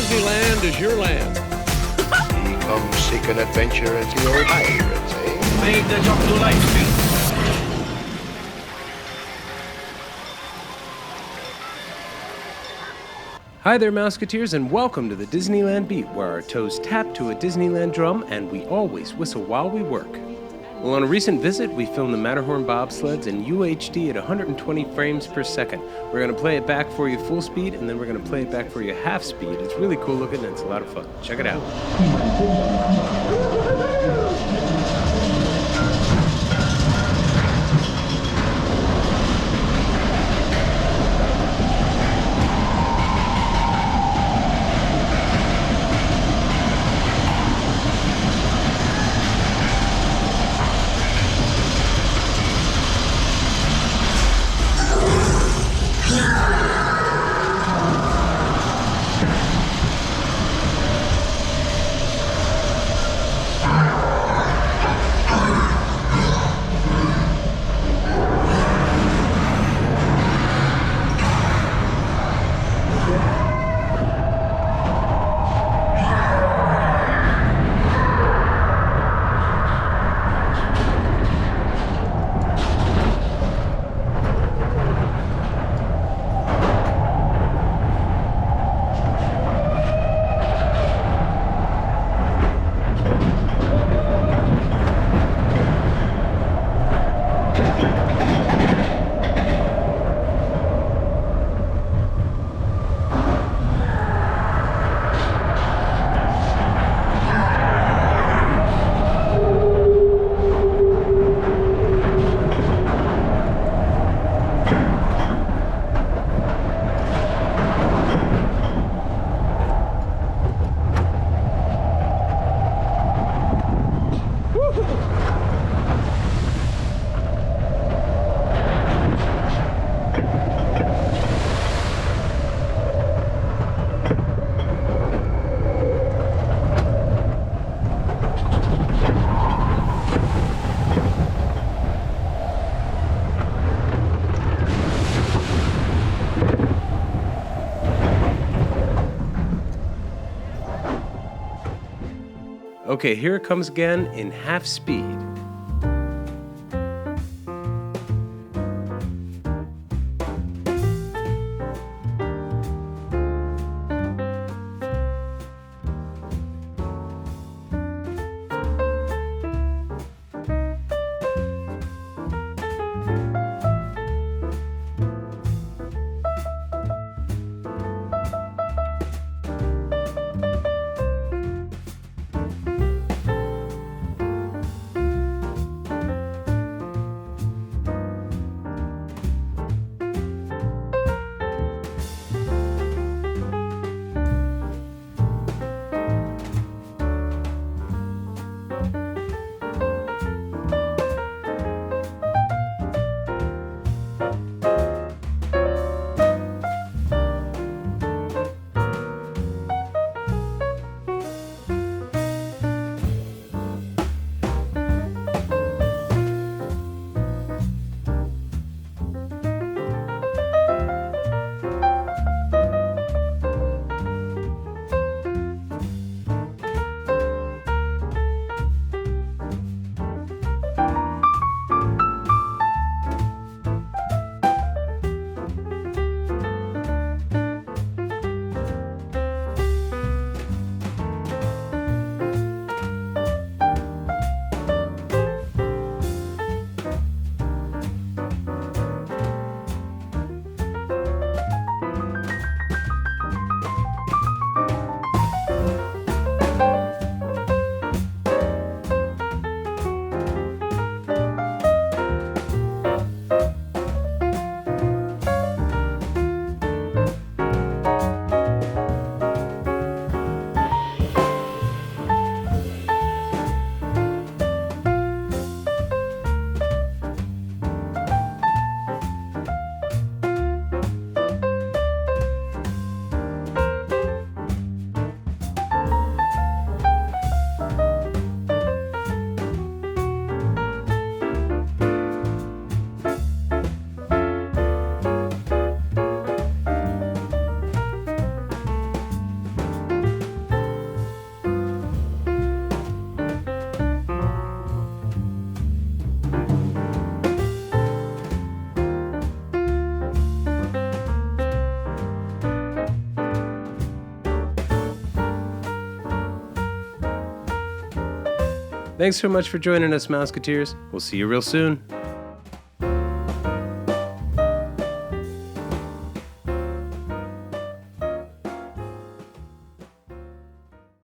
Disneyland is your land. Come seek an adventure at your pirates, eh? Made the jump to light speed. Hi there, Mouseketeers, and welcome to the Disneyland Beat, where our toes tap to a Disneyland drum and we always whistle while we work. Well, on a recent visit, we filmed the Matterhorn Bobsleds in UHD at 120 frames per second. We're going to play it back for you full speed, and then we're going to play it back for you half speed. It's really cool looking, and it's a lot of fun. Check it out. Okay, here it comes again in half speed. Thanks so much for joining us, Mouseketeers. We'll see you real soon.